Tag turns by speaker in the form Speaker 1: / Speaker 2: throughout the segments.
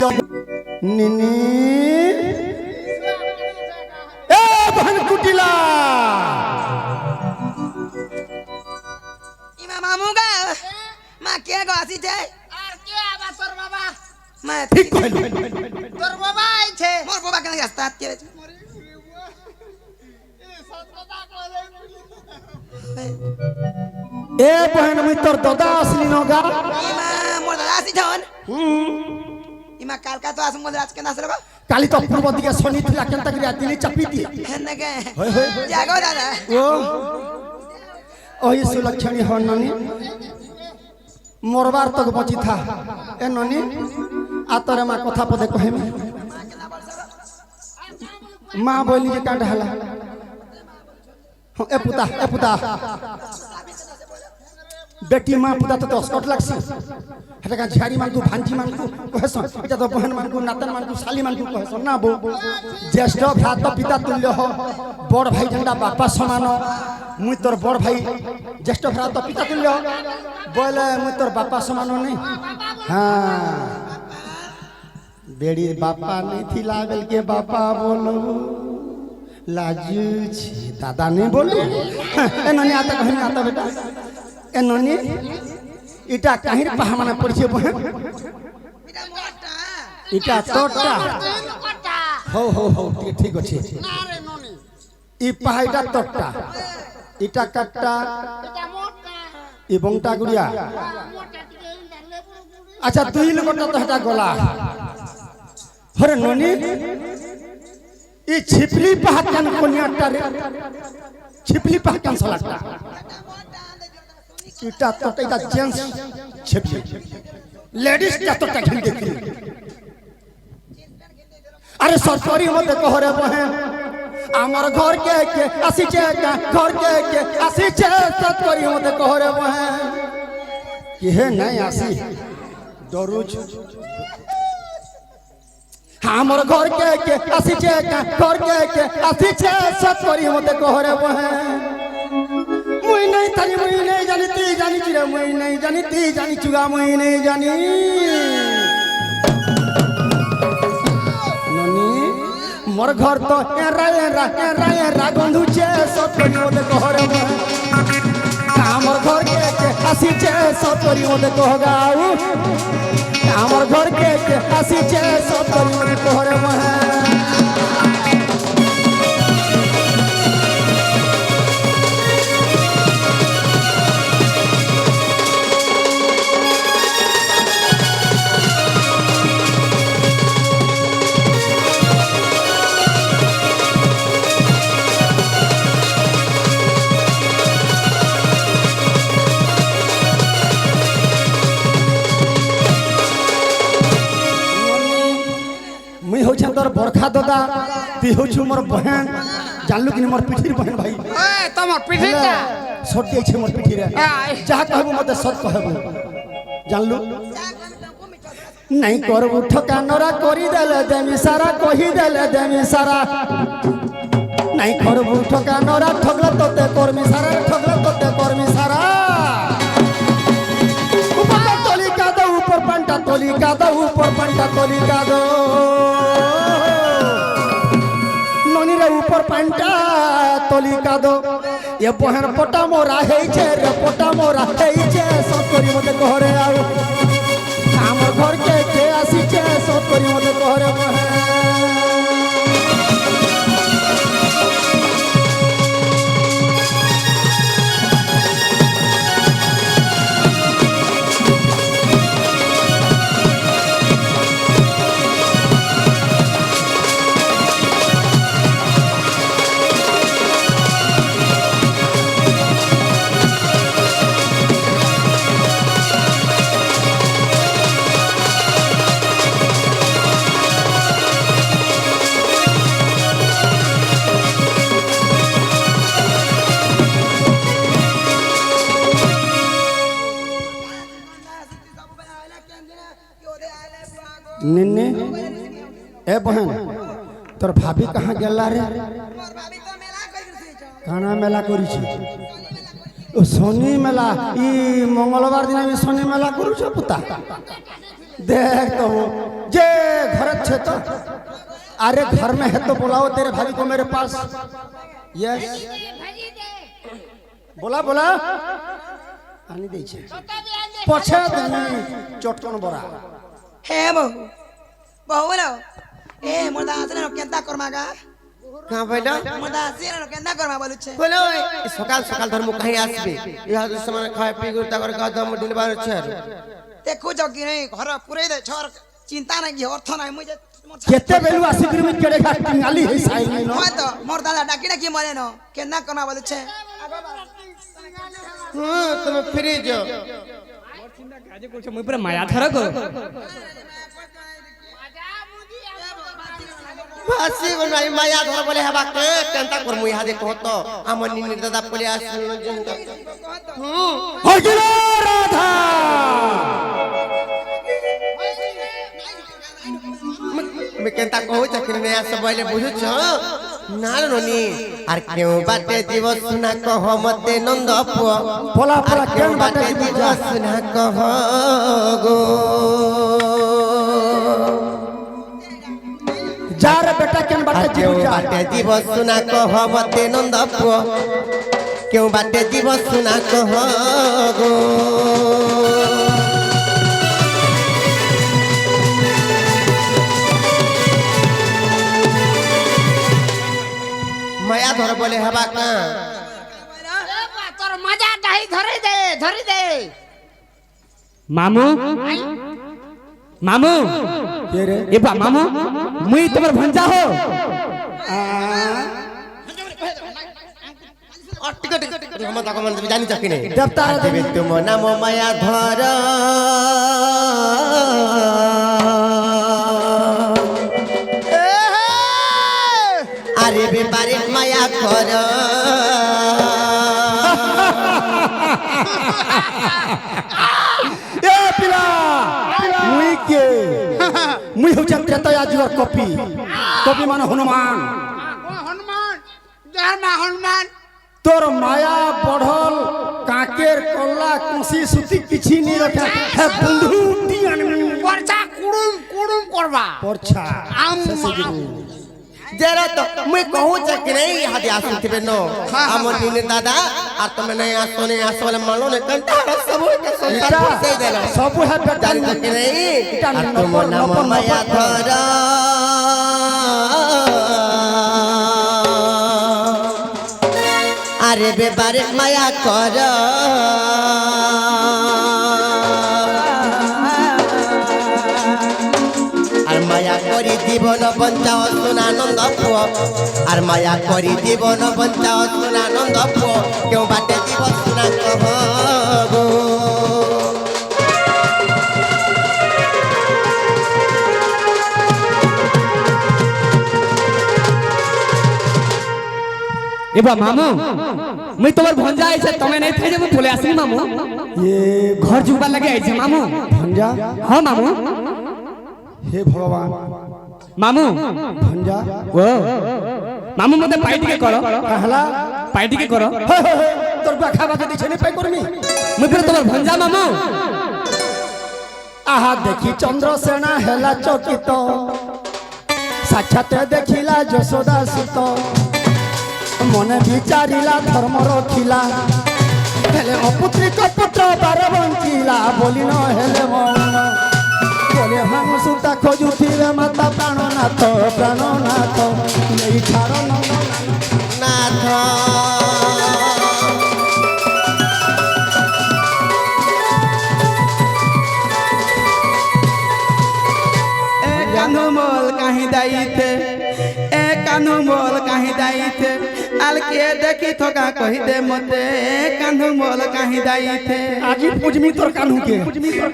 Speaker 1: निनी ए बहन कुटिला
Speaker 2: इमा मामू का मां के गासी छे
Speaker 3: আর কে আবার তোর বাবা
Speaker 2: मैं
Speaker 1: ठीक कहलु
Speaker 3: তোর বাবা আইছে
Speaker 2: मोर बाबा के रास्ता के
Speaker 3: এ সত কথা কইলে
Speaker 1: ए बहन मुई तोर दादा असली नगा
Speaker 2: इमा मोर दासी छन इमा काल का तो आस मोर राज के नासरबा
Speaker 1: काली तो पूर्व दिके शनि थिला केनता करिया दिली चपी दिए
Speaker 2: हेन के
Speaker 1: होय होय
Speaker 2: जागो दादा
Speaker 1: ओ ओही सुलक्षणी हो ननी मोरबार तक बची था ए ननी आतरे मां कथा पदे कहेमी मां बोली जे कांड हला ए पुता बेटी मां पुता तो अस्कट लागसी हेटा झाड़ी मान को भांजी मान को कहस एटा तो बहन मान को नातन मान को साली मान को कहस ना बो ज्येष्ठ भ्रात पिता तुल्य हो बड़ भाई जंडा बापा समान मुई तोर बड़ भाई ज्येष्ठ भ्रात पिता तुल्य बोले मुई तोर बापा समान नहीं हां बेड़ी बापा नहीं थी लागल के बापा बोलो लाजू छी दादा नहीं बोलो ए ननी आता कहनी आता बेटा ए ननी इटा काहिर पहा माने पड़छे बहन
Speaker 2: इटा मोटा
Speaker 1: इटा तोटा
Speaker 3: কথা
Speaker 1: हो ठीक अछि
Speaker 3: না রে ননি
Speaker 1: ই पहा इटा तोटा इटा कट्टा
Speaker 3: এটা মোটা
Speaker 1: इ बंगटा गुड़िया
Speaker 3: মোটা টিকে জানলে পুরো
Speaker 1: अच्छा दुई लोगटा तो हटा गला हरे ननी इ छिपली पहा कन कोनियाटा रे छिपली पहा कन सलाटा इटा तोटा इटा जेंट्स छिपली लेडीज का तोटा घिन देखी अरे सरकारी मते कह रे बहन आमर घर के आसी छे घर के आसी छे सरकारी मते कह रे बहन कि हे नहीं आसी डरुच हमर घर के आसी छे घर के आसी छे सरकारी मते कह रे बहन मुई नहीं थानी मुई नहीं जानी ती जानी चिरे मुई नहीं जानी ती जानी चुगा मुई नहीं जानी ननी मोर घर तो एरा गंधु छे सब करी ओदे कहरे हमर घर के आसी छे सब करी ओदे कहगाऊ हमर घर के आसी छे सब करी ओदे कहरे मुई हो तोर बरखा दादा ती हो मोर बहन जानलु कि मोर पिठिर बहन भाई
Speaker 3: এই তোমার পিঠিটা
Speaker 1: सट दिए मोर पिठी रे जहा कहबो मते सत कहबो जानलु नहीं करबो ठकानरा करी देले देमी सारा कही देले देमी सारा नहीं करबो ठकानरा ठगला तोते करमी सारा ठगला तोते करमी सारा ऊपर तोली का दो ऊपर पंटा तोली का दो ऊपर पंटा तोली का दो ननी रे ऊपर पंटा तोली का दो ये बहन पोटा मोरा है छे रे पोटा मोरा है छे सब करी मते कहरे आउ हमर घर के आसी छे सब करी मते कहरे बहन निन्ने ए बहन तोर भाभी कहाँ गेला रे
Speaker 2: मोर भाभी तो मेला कइ छै
Speaker 1: काना मेला करी छी ओ शनि मेला ई मंगलवार दिन में शनि मेला करू छ पुता देख तो जे अच्छा अरे घर में है तो बुलाओ तेरे भाई को मेरे पास यस
Speaker 3: भाजी दे
Speaker 1: बोला बोला आनी दे छे पछे देनी चटकन बरा
Speaker 2: हे बहु बहु बोलो ए मोर दास ने केंता करमागा
Speaker 4: कहाँ बैठा
Speaker 2: मोर दास ने केंता करमा बोलु छे
Speaker 4: बोलो सकाल सकाल धर्म कहीं आसबे यहाँ तो समय खाए पी गुरता कर का दम डिलबार छे
Speaker 2: देखो जगी नहीं घर पुरे दे छोर चिंता नहीं की अर्थ नहीं मुझे
Speaker 1: केते बेलु आसी ग्रिमिट केड़े खा टिंगाली है साइल में नो
Speaker 2: होय तो मोर दादा डाकी डाकी मरे न केंता करमा बोलु छे
Speaker 4: हां तुम फ्री जो
Speaker 5: मुई पूरा माया धर को
Speaker 4: फासी गनाई माया धर बोले हबा के केंता कर मुई हाजे कहतो हमर निनी दादा बोले आसुन जंगा
Speaker 1: हगिला राधा
Speaker 4: मैं केंता कहू चकिन ने आस बोले बुझु छ ना ननी आर केउ बाटे जीव सुना कह मते नंद पुआ
Speaker 1: बोला बोला
Speaker 4: केउ
Speaker 1: केन
Speaker 4: बाटे
Speaker 1: बाटे
Speaker 4: जीव सुना कह गो
Speaker 1: जार बेटा केन बाटे
Speaker 4: केउ
Speaker 1: जीव जा
Speaker 4: बाटे जीव सुना कह मते नंद पुआ केउ बाटे जीव सुना कह गो माया धर बोले हबा का
Speaker 3: তোর মজা ডাহি ধরে দে
Speaker 5: मामू मामू
Speaker 1: के रे
Speaker 5: ए बा मामू मुई तुम्हार भंजा हो
Speaker 4: टिकट हम तक मन जानी चकिने
Speaker 1: देवता
Speaker 4: देवे तुम नाम माया धर अरे बेपारे माया कर
Speaker 1: ए पिला मुई के मुई हो जब त्रेता आज और कॉपी कॉपी माने हनुमान
Speaker 3: হনুমান যার মা হনুমান
Speaker 1: तोर माया बढ़ल काकेर कल्ला कुसी सुती किछि नहीं रखा है बंधुटी आनमी
Speaker 3: পরচা কুড়ুম কুড়ুম করবা
Speaker 1: परछा
Speaker 3: আম্মা
Speaker 4: जरा तो मैं कहूं चकिन नहीं हादे आसु थिबे नो हम निने दादा आ तुम नहीं आसो नहीं आसो वाला मानो ने कंटा सब के संसार से देला
Speaker 1: सब है बेटा
Speaker 4: जानी चकिन नहीं
Speaker 1: इटा
Speaker 4: आ तुम नाम माया धर अरे बेबारे माया कर আর মায়া করি জীবন বঞ্চাও সুনানন্দ পুয় আর মায়া করি জীবন বঞ্চাও সুনানন্দ পুয় কেউ বাটে জীব সুনা কহ গো
Speaker 5: ए बा मामू मुई तुम्हार भंजा आई छे तमे नहीं थे जे मुई बोले आसी मामू
Speaker 1: ये
Speaker 5: घर जुबा लगे आई छे मामू
Speaker 1: भंजा
Speaker 5: हां मामू
Speaker 1: हे भगवान
Speaker 5: मामू
Speaker 1: भंजा
Speaker 5: ओ मामू मते पाइटी के करो
Speaker 1: कहला
Speaker 5: पाइटी के करो
Speaker 1: तोर बाखा बाके दिखे नहीं पाई करमी
Speaker 5: मुई फिर तुम्हार भंजा मामू
Speaker 1: आहा देखी चंद्रसेना हेला चकित साक्षात देखिला यशोदा सुत मने विचारिला धर्म रखिला हेले अपुत्रिक पुत्र बार बंचिला बोली न हेले मौन बोले हम सुता खोजुथिले माता प्राणनाथ प्राणनाथ नहीं छाड़
Speaker 4: नाथ
Speaker 6: कान्हू मोल कहीं दाईते ए कान्हू मोल कहीं दाईते आल के देखी थोका कही दे मते कान्हू मोल कहीं दाईते
Speaker 1: आज पूजमी तोर कान्हू के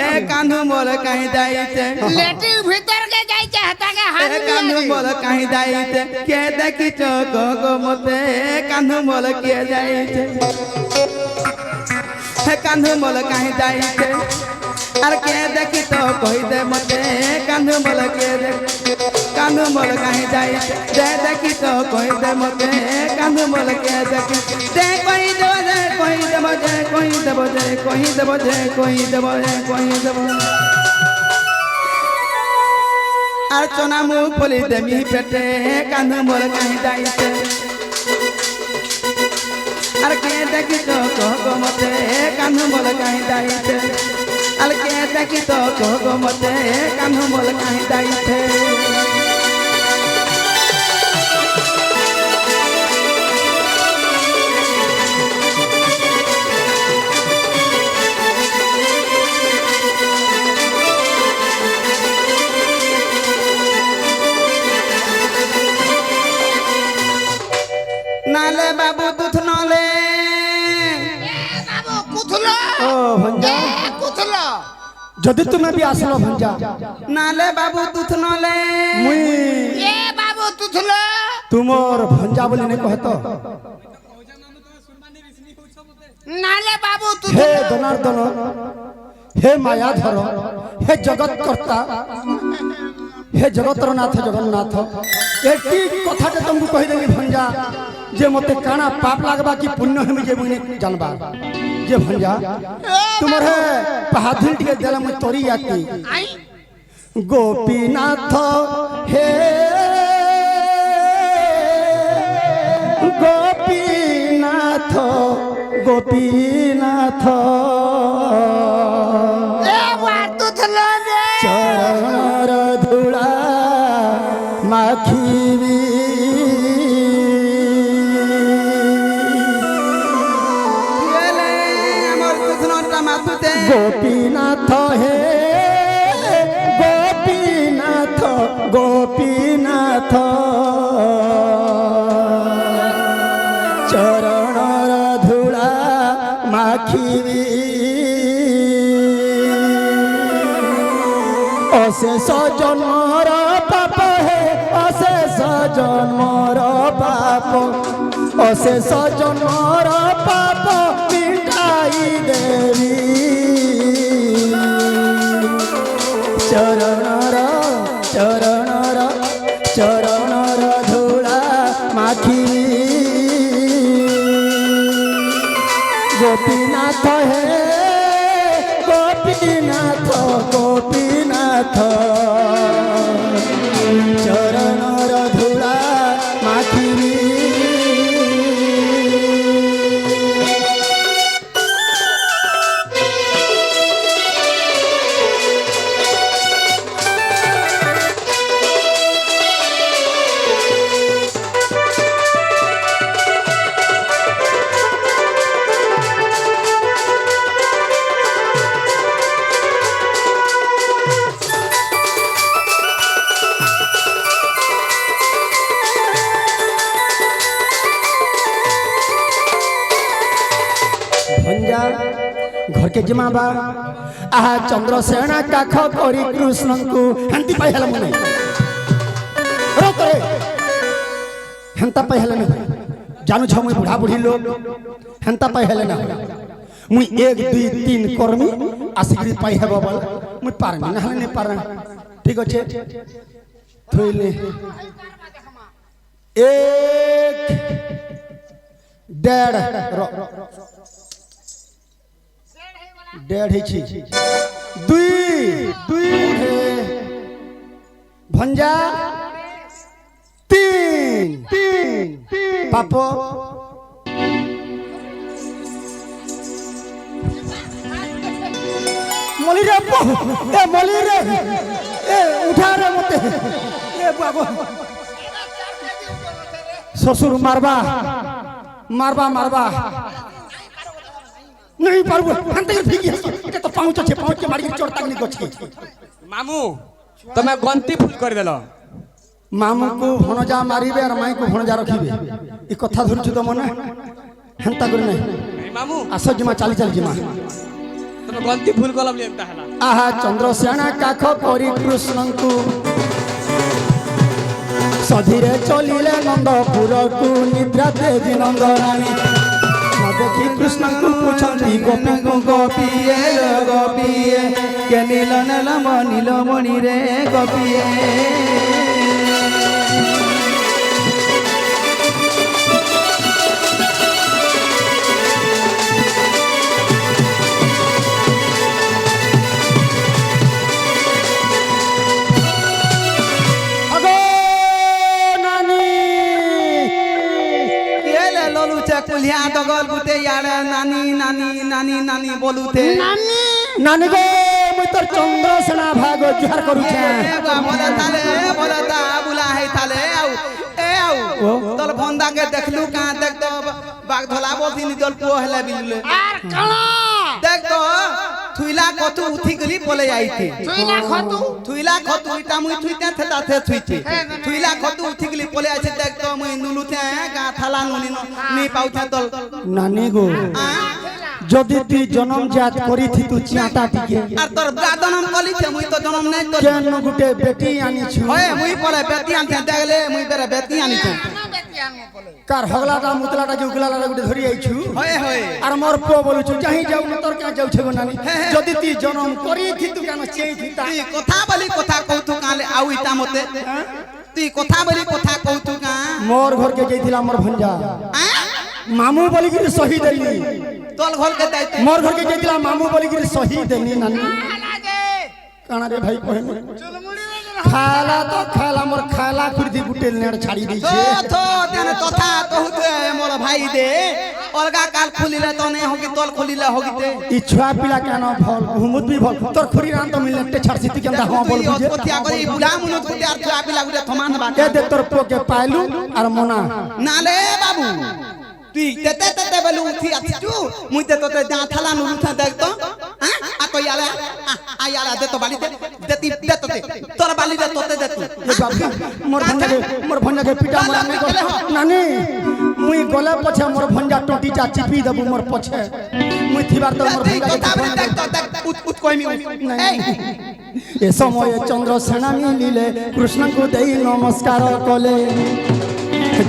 Speaker 6: ए कान्हू मोल कहीं दाईते
Speaker 3: লেটির ভিতর কে যাইছে হাতাকে
Speaker 6: ए
Speaker 3: হাত
Speaker 6: कान्हू मोल कहीं दाईते के देखी चोक गो मते कान्हू मोल के जाईते हे कान्हू मोल कहीं दाईते आर के देखी तो कही दे मते कान्हू मोल के कान्हू मोल कहीं जाईते दे देखी तो कही दे मते कान्हू मोल के देखी दे कही देबो दे कही देबो दे कही देबो दे कही देबो दे कही देबो दे कही देबो আর চনা মুখ বলি দেমি পেটে কান্দু মোর কাহি যাইতে আর কে দেখি তো কহ মতে কান্দু মোর কাহি যাইতে আর কে দেখি তো কহ মতে কান্দু মোর কাহি যাইতে নালে বাবু দুধ নলে
Speaker 3: বাবু কুথলো
Speaker 1: ও ভঞ্জা
Speaker 3: কুথলো
Speaker 1: যদি তুমি বি আসলো ভঞ্জা
Speaker 6: নালে বাবু দুধ নলে
Speaker 1: মুই
Speaker 3: এ বাবু তুথলো
Speaker 1: তুমর ভঞ্জা বলি নে কহত
Speaker 3: নালে বাবু
Speaker 1: হে
Speaker 3: তুথলো
Speaker 1: জনার্দন হে মায়াধর হে জগৎ কর্তা হে জগতর নাথ জগন্নাথ এটি কথাটা তুমি কহিদেবি ভঞ্জা যে মতে কানা পাপ লাগবা কি পুণ্য হেমি যে মুই জানবা যে ভঞ্জা তোমার হে পাহাধিল টিকে দেলা মুই তরি আকি
Speaker 3: আই
Speaker 1: গোপীনাথ হে গোপীনাথ গোপীনাথ
Speaker 3: এ বা তুথলো রে
Speaker 1: চরণর ধূলা মাখিবি
Speaker 6: গেলে আমার দুধ নটা মাতুতে
Speaker 1: গোপীনাথ হে গোপীনাথ গোপীনাথ চরণর ধূলা মাখিবি অশেষ জন্মর পাপ হে অশেষ জন্মর পাপ অশেষ জন্মর পাপ মিটাই দেবী চরণর চরণর চরণর ধূলা মাখিবি গোপীনাথ হে গোপীনাথ গোপীনাথ চরণর ধূলা মাখিবি भंजा घर के जिमाबा आहा चंद्रसेना काख करी कृष्ण को हंती पाइहल मने रो करे हंता पाइहल न जानू छ मुई बुढ़ा बुढ़ी लोग हंता पाइहल न मुई 1 2 3 कर्मी आसिग्री पाइहब बल मुई पारमी न हले पार ठीक अछि थोइले 1 डेढ़ ही दुई भंजा 3 पापो मली रे ए मली रे ए उठा रे मते ए बाबू ससुर मारबा मारबा मारबा नहीं पारबो हंते फिकी এটা তো পাউচ আছে পাউচ কে মারি চড় তাগনি গছি
Speaker 5: মামু তুমি গন্তি ফুল করে দেল
Speaker 1: মামু को भणजा मारिबे और माई को भणजा रखिबे ई कथा धरछु त मने हंता कर नहीं
Speaker 5: মামু
Speaker 1: आसो जिमा चाली चाली जिमा
Speaker 5: তুমি গন্তি ফুল কলম লেনতা হলা
Speaker 1: आहा चंद्रसेना काख करी कृष्ण को सधीरे चलिले नंदपुर को निद्रा देवी नंदरानी देखी कृष्ण को पूछती गोपी को
Speaker 6: गोपिए गोपिए के नील नील मणि रे गोपिए সিলিয়া দগল গুতে ইয়াড়ে নানি নানি নানি নানি বলুতে
Speaker 1: নানি গো মুই তোর চন্দ্রসেনা ভাগ জোহার করুছে
Speaker 6: বলে তা বুলা হেই তালে আউ এ আউ তোর ভন্দাকে দেখলু কা দেখ তো বাগ ধলা বলতি নিজল পুଅ হেলে বিলুলে
Speaker 3: আর কালা
Speaker 6: দেখ তো থুইলা কতু উঠি গলি পলে যাইতে
Speaker 3: তুই না খতু
Speaker 6: থুইলা কতু ইটা মুই থুইতে থেতা থে থুইতে থুইলা কতু উঠি গলি পলে আছে দেখ তো মুই নুলুতে গা থালা নুনি নি পাউথা তল
Speaker 1: নানি গো যদি তুই জন্মজাত করিথি তু চিয়াটা টিকে
Speaker 6: আর তোর দাদনম কলিছে মুই তো জন্ম নাই তো
Speaker 1: কেন গুটে বেটি আনিছু
Speaker 6: হয় মুই পলে বেটি আনতে দেখলে মুই বেরে বেটি আনিছে
Speaker 1: কার হগলাটা মুতলাটা যে উগলাটা গুটে ধরি আইছু
Speaker 6: হয় হয়
Speaker 1: আর মোর পুଅ বলুছু চাহি যাও না তোর কে যাউছে গো নানি যদি তুই জন্ম করিথি তু কেন চেইথি তা
Speaker 6: তুই কথা বলি কথা কৌতু কালে আউ ইটা মতে তুই কথা বলি কথা কৌতু কা
Speaker 1: মোর ঘরকে যাইছিলাম মোর ভঞ্জা মামু বলি কি শহীদ হইলি
Speaker 6: তোল ঘর কে দাইতে
Speaker 1: মোর ঘরকে যাইছিলাম মামু বলি কি শহীদ হইলি নানি
Speaker 3: লাগে
Speaker 1: কানা রে ভাই কহেন
Speaker 3: চুলমুড়ি
Speaker 1: খালা তো খালা মোর খালা খুরদি গুটে নেড় ছাড়ি
Speaker 6: তো
Speaker 1: দিছে
Speaker 6: তো তেনে তথা কহুতে মোর ভাই দে অলগা কাল খুলিলে তনে হকি তোল খুলিলে হকিতে
Speaker 1: ই ছুয়া পিলা কেন ফল ঘুমুত বি ফল তোর খুরি রান তো মিলতে ছাড়ছি তুই কেনটা হ্যাঁ বল বুঝে
Speaker 6: অতপতিয়া করে বুলা মুনত গুতে আর তুই আপিলা গুতে থমান বা
Speaker 1: এ দে তোর পোকে পাইলু আর মনা
Speaker 6: নালে বাবু তুই তেতে তেতে বলু উঠি আছিস মুই তে তোতে দা থালা নুরু থা দেখ তো হ্যাঁ আ তো ইয়ালা আ ইয়ালা দে তো বালি দেতি দে তোতে তোর বালি দে তোতে দে তুই
Speaker 1: এ বাবু মোর ভঞ্জাকে পিটা মারা নাই গো নানি মুই গলে পছে মোর ভঞ্জা টটি চা চিপি দেবু মোর পছে মুই থিবার তো মোর
Speaker 6: তুই কথা বলি
Speaker 1: ভঞ্জা
Speaker 6: দেখ তো দেখ উত কইমি এই
Speaker 1: এ সময়ে চন্দ্রসেনা মিলিলে কৃষ্ণଙ୍କୁ দেই নমস্কার কলে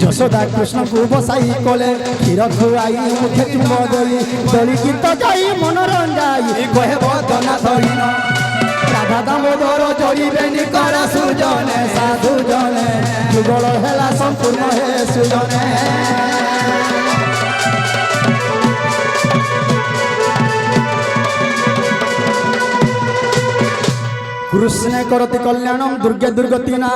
Speaker 1: যশোদা কৃষ্ণଙ୍କୁ বসাই কলে ক্ষীর খুয়াই মুখে চুম্ব দেই দলি গীত গাই মনোরঞ্জাই কহে বদনা ধরিন রাধা দামোদর জড়িবেনি কর সুজনে সাধু জনে যুগল হেলা সম্পূর্ণ হে সুজনে কৃষ্ণে করতি কল্যাণম দুর্গে দুর্গতি না